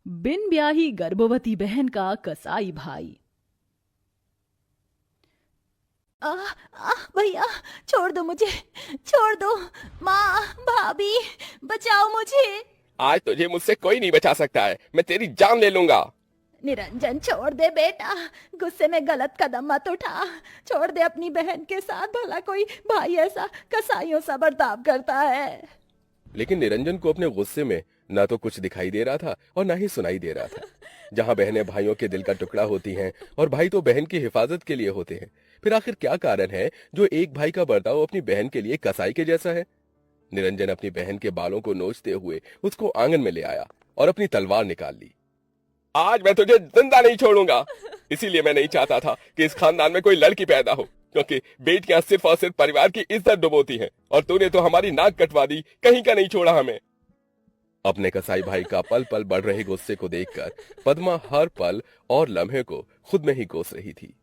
बिन ब्याही गर्भवती बहन का कसाई भाई। भैया, छोड़ दो मुझे, छोड़ दो। माँ, भाभी, बचाओ मुझे। आज तुझे मुझसे कोई नहीं बचा सकता है, मैं तेरी जान ले लूंगा। निरंजन, छोड़ दे बेटा, गुस्से में गलत कदम मत उठा। छोड़ दे अपनी बहन के साथ, भला कोई भाई ऐसा कसाईयों सा बर्ताव करता है। लेकिन निरंजन को अपने गुस्से में ना तो कुछ दिखाई दे रहा था और ना ही सुनाई दे रहा था। जहां बहनें भाइयों के दिल का टुकड़ा होती हैं और भाई तो बहन की हिफाजत के लिए होते हैं, फिर आखिर क्या कारण है जो एक भाई का बर्ताव अपनी बहन के लिए कसाई के जैसा है। निरंजन अपनी बहन के बालों को नोचते हुए उसको आंगन में ले आया और अपनी तलवार निकाल ली। आज मैं तुझे जिंदा नहीं छोड़ूंगा। इसीलिए मैं नहीं चाहता था कि इस खानदान में कोई लड़की पैदा हो, क्योंकि बेटियां सिर्फ और सिर्फ परिवार की इज्जत डुबोती हैं, और तूने तो हमारी नाक कटवा दी, कहीं का नहीं छोड़ा हमें। अपने कसाई भाई का पल पल बढ़ रहे गुस्से को देखकर पद्मा हर पल और लम्हे को खुद में ही कोस रही थी।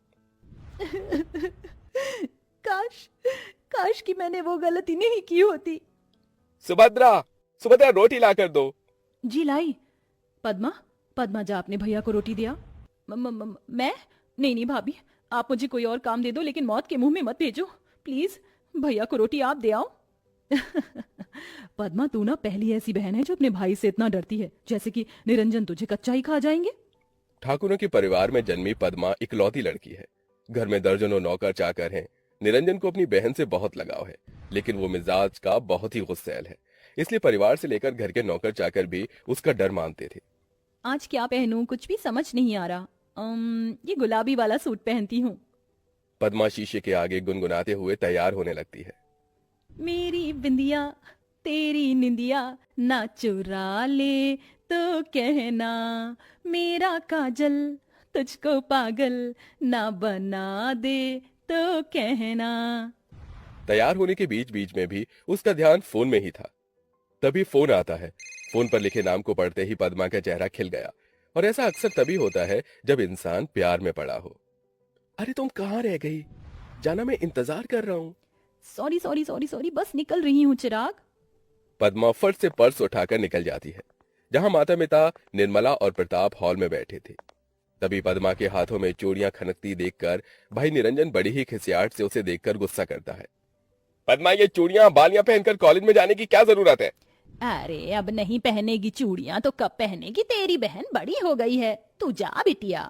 काश, काश कि मैंने वो गलती नहीं की होती। सुभद्रा, सुभद्रा, रोटी ला कर दो। जी लाई। पद्मा, पद्मा जा अपने भैया को रोटी दिया। मैं नहीं नहीं भाभी, आप मुझे कोई और काम दे दो, लेकिन मौत के मुंह में मत भेजो प्लीज। भैया को रोटी आप दे आओ। पद्मा, तू ना पहली ऐसी बहन है जो अपने भाई से इतना डरती है, जैसे कि निरंजन तुझे कच्चा ही खा जाएंगे। ठाकुरों के परिवार में जन्मी पद्मा इकलौती लड़की है। घर में दर्जनों नौकर चाकर हैं। निरंजन को अपनी बहन से बहुत लगाव है, लेकिन वो मिजाज का बहुत ही गुस्सैल है। इसलिए परिवार से लेकर घर के नौकर चाकर भी उसका डर मानते थे। आज क्या पहनूं, कुछ भी समझ नहीं आ रहा। ये गुलाबी वाला सूट पहनती हूँ। पद्मा शीशे के आगे गुनगुनाते हुए तैयार होने लगती है। मेरी बिंदिया तेरी निंदिया ना चुरा ले तो कहना, मेरा काजल तुझको पागल ना बना दे तो कहना। तैयार होने के बीच बीच में भी उसका ध्यान फोन में ही था। तभी फोन आता है। फोन पर लिखे नाम को पढ़ते ही पद्मा का चेहरा खिल गया, और ऐसा अक्सर तभी होता है जब इंसान प्यार में पड़ा हो। अरे तुम कहाँ रह गई? जाना, मैं इंतजार कर रहा हूँ। सॉरी सॉरी सॉरी सॉरी, बस निकल रही हूँ चिराग। पद्मा फट से पर्स उठाकर निकल जाती है, जहां माता पिता निर्मला और प्रताप हॉल में बैठे थे। तभी पद्मा के हाथों में चूड़ियां खनकती देखकर भाई निरंजन बड़ी ही खिसियाट से उसे देखकर गुस्सा करता है। पद्मा, ये चूड़ियां बालियां पहनकर कॉलेज में जाने की क्या जरूरत है? अरे अब नहीं पहनेगी चूड़ियां तो कब पहनेगी? तेरी बहन बड़ी हो गई है, तू जा बिटिया।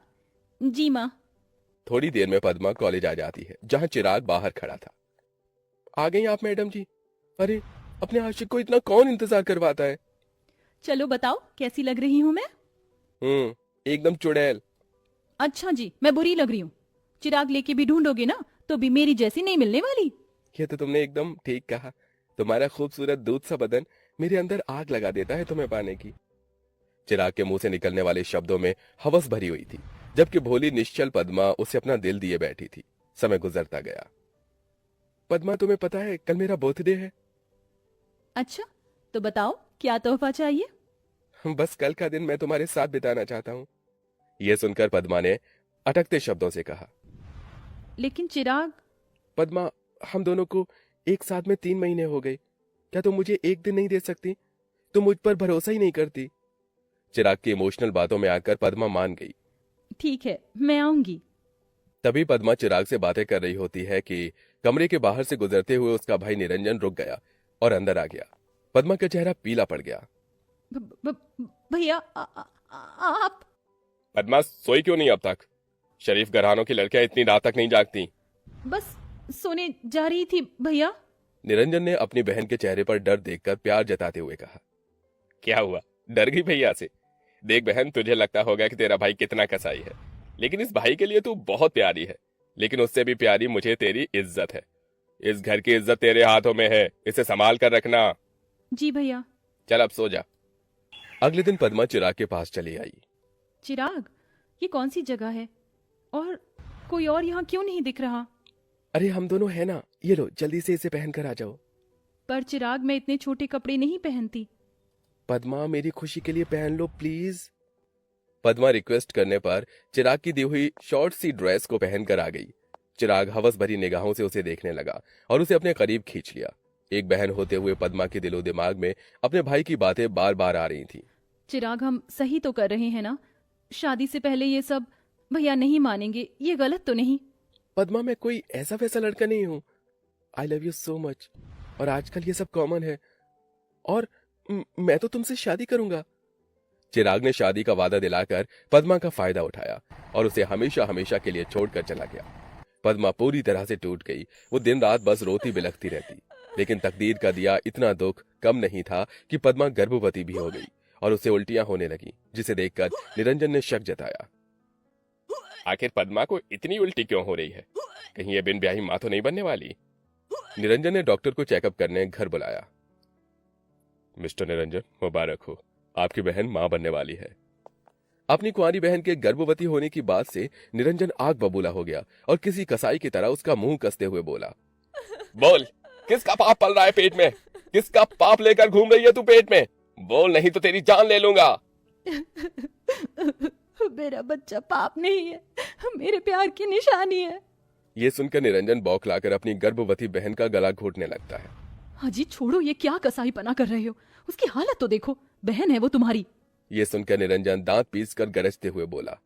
जी माँ। थोड़ी देर में पद्मा कॉलेज आ जाती है, जहां चिराग बाहर खड़ा था। आ गई आप मैडम जी? अरे, अपने आशिक को इतना कौन इंतजार करवाता है? चलो बताओ कैसी लग रही हूँ मैं? एकदम चुड़ैल। अच्छा जी, मैं बुरी लग रही हूँ? चिराग लेके भी ढूंढोगे ना तो भी मेरी जैसी नहीं मिलने वाली। ये तो तुमने एकदम ठीक कहा। तुम्हारा खूबसूरत दूध सा बदन मेरे अंदर आग लगा देता है तुम्हें पाने की। चिराग के मुंह से निकलने वाले शब्दों में हवस भरी हुई थी, जबकि भोली निश्चल पद्मा उसे अपना दिल दिए बैठी थी। समय गुजरता गया। पद्मा, तुम्हें पता है कल मेरा बर्थडे है? अच्छा, तो बताओ क्या तोहफा चाहिए? बस कल का दिन मैं तुम्हारे साथ बिताना चाहता हूँ। यह सुनकर पद्मा ने अटकते शब्दों से कहा। लेकिन चिराग। पद्मा, हम दोनों को एक साथ में 3 महीने हो गए। क्या तुम मुझे एक दिन नहीं दे सकती? तुम मुझ पर भरोसा ही नहीं करती। चिराग की इमोशनल बातों में आकर पद्मा मान गई। ठीक है, मैं आऊंगी। तभी पद्मा चिराग से बातें कर रही होती है कि कमरे के बाहर से गुजरते हुए उसका भाई निरंजन रुक गया और अंदर आ गया। पद्मा का चेहरा पीला पड़ गया। भैया, आप। पद्मा, सोई क्यों नहीं अब तक? शरीफ घरानों की लड़कियां इतनी रात तक नहीं जागती। बस सोने जा रही थी भैया। निरंजन ने अपनी बहन के चेहरे पर डर देखकर प्यार जताते हुए कहा। क्या हुआ, डर गई भैया से? देख बहन, तुझे लगता होगा कि तेरा भाई कितना कसाई है, लेकिन इस भाई के लिए तू बहुत प्यारी है। लेकिन उससे भी प्यारी मुझे तेरी इज्जत है। इस घर की इज्जत तेरे हाथों में है, इसे संभाल कर रखना। जी भैया। चल अब सो जा। अगले दिन पद्मा चिराग के पास चली आई। चिराग, ये कौन सी जगह है और कोई और यहाँ क्यों नहीं दिख रहा? अरे हम दोनों है ना, ये लो, जल्दी से इसे पहन कर आ जाओ। पर चिराग, मैं इतने छोटे कपड़े नहीं पहनती। पद्मा, मेरी खुशी के लिए पहन लो प्लीज। पद्मा रिक्वेस्ट करने पर चिराग की दी हुई शॉर्ट सी ड्रेस को पहनकर आ गई। चिराग हवस भरी निगाहों से उसे देखने लगा और उसे अपने करीब खींच लिया। एक बहन होते हुए पद्मा के दिलो दिमाग में अपने भाई की बातें बार बार आ रही थी। चिराग, हम सही तो कर रहे हैं ना? शादी से पहले ये सब भैया नहीं मानेंगे, ये गलत तो नहीं? पद्मा, मैं कोई ऐसा वैसा लड़का नहीं हूँ। I love you so much, और आजकल ये सब कॉमन है, और मैं तो तुमसे शादी करूंगा। चिराग ने शादी का वादा दिलाकर पद्मा का फायदा उठाया और उसे हमेशा हमेशा के लिए छोड़कर चला गया। पद्मा पूरी तरह से टूट गई। वो दिन रात बस रोती बिलखती रहती, लेकिन तकदीर का दिया इतना दुख कम नहीं था कि पद्मा गर्भवती भी हो गई और उसे उल्टियां होने लगी, जिसे देखकर निरंजन ने शक जताया। आखिर पद्मा को इतनी उल्टी क्यों हो रही है? कहीं ये बिन ब्याही मां तो नहीं बनने वाली? निरंजन ने डॉक्टर को चेकअप करने घर बुलाया। मिस्टर निरंजन, मुबारक हो, आपकी बहन मां बनने वाली है। अपनी कुंवारी बहन के गर्भवती होने की बात से निरंजन आग बबूला हो गया और किसी कसाई की तरह उसका मुंह कसते हुए बोला, बोल, किसका पाप पल रहा है पेट में? किसका पाप लेकर घूम रही है तू पेट में? बोल, नहीं तो तेरी जान ले लूंगा। मेरा बच्चा पाप नहीं है, मेरे प्यार की निशानी है। ये सुनकर निरंजन बौखलाकर अपनी गर्भवती बहन का गला घोटने लगता है। अजी छोड़ो, ये क्या कसाईपना कर रहे हो? उसकी हालत तो देखो, बहन है वो तुम्हारी। ये सुनकर निरंजन दांत पीसकर गरजते हुए बोला,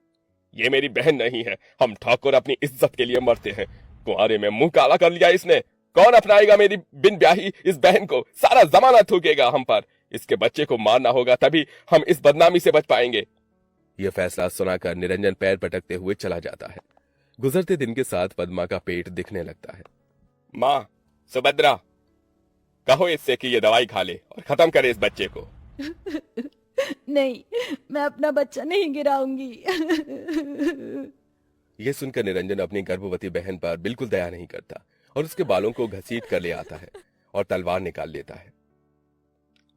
ये मेरी बहन नहीं है। हम ठाकुर अपनी इज्जत के लिए मरते हैं। कुंवारे में मुंह काला कर लिया इसने। कौन अपनाएगा मेरी बिन ब्याही इस बहन को? सारा जमाना थूकेगा हम पर। इसके बच्चे को मारना होगा, तभी हम इस बदनामी से बच पाएंगे। यह फैसला सुनाकर निरंजन पैर पटकते हुए चला जाता है। गुजरते दिन के साथ पद्मा का पेट दिखने लगता है। माँ सुभद्रा, कहो इससे कि ये दवाई खा ले और खत्म करे इस बच्चे को। नहीं, मैं अपना बच्चा नहीं गिराऊंगी। यह सुनकर निरंजन अपनी गर्भवती बहन पर बिल्कुल दया नहीं करता और उसके बालों को घसीट कर ले आता है और तलवार निकाल लेता है।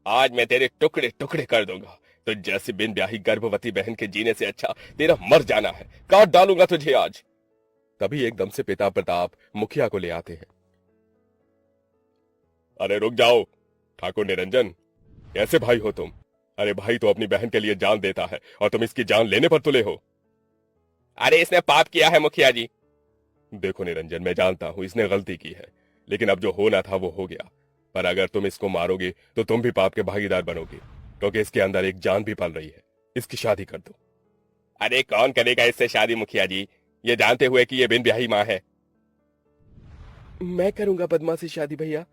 आज मैं तेरे टुकड़े टुकड़े कर दूंगा। तो जैसी बिन ब्याही गर्भवती बहन के जीने से अच्छा तेरा मर जाना है। काट डालूंगा तुझे आज। तभी एकदम से पिता प्रताप मुखिया को ले आते हैं। अरे रुक जाओ ठाकुर निरंजन, कैसे भाई हो तुम? अरे भाई तो अपनी बहन के लिए जान देता है और तुम इसकी जान लेने पर तुले हो। अरे इसने पाप किया है मुखिया जी। देखो निरंजन, मैं जानता हूं इसने गलती की है, लेकिन अब जो होना था वो हो गया। पर अगर तुम इसको मारोगे तो तुम भी पाप के भागीदार बनोगे, क्योंकि इसके अंदर एक जान भी पल रही है। इसकी शादी कर दो। अरे कौन करेगा इससे शादी मुखिया जी, ये जानते हुए कि ये बिन ब्याही मां है? मैं करूंगा पद्मा से शादी भैया।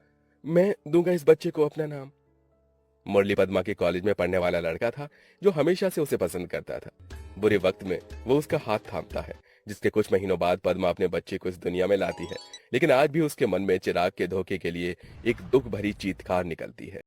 मैं दूंगा इस बच्चे को अपना नाम। मुरली पद्मा के कॉलेज में पढ़ने वाला लड़का था जो हमेशा से उसे पसंद करता था। बुरे वक्त में वो उसका हाथ थामता है, जिसके कुछ महीनों बाद पद्मा अपने बच्चे को इस दुनिया में लाती है। लेकिन आज भी उसके मन में चिराग के धोखे के लिए एक दुख भरी चीत्कार निकलती है।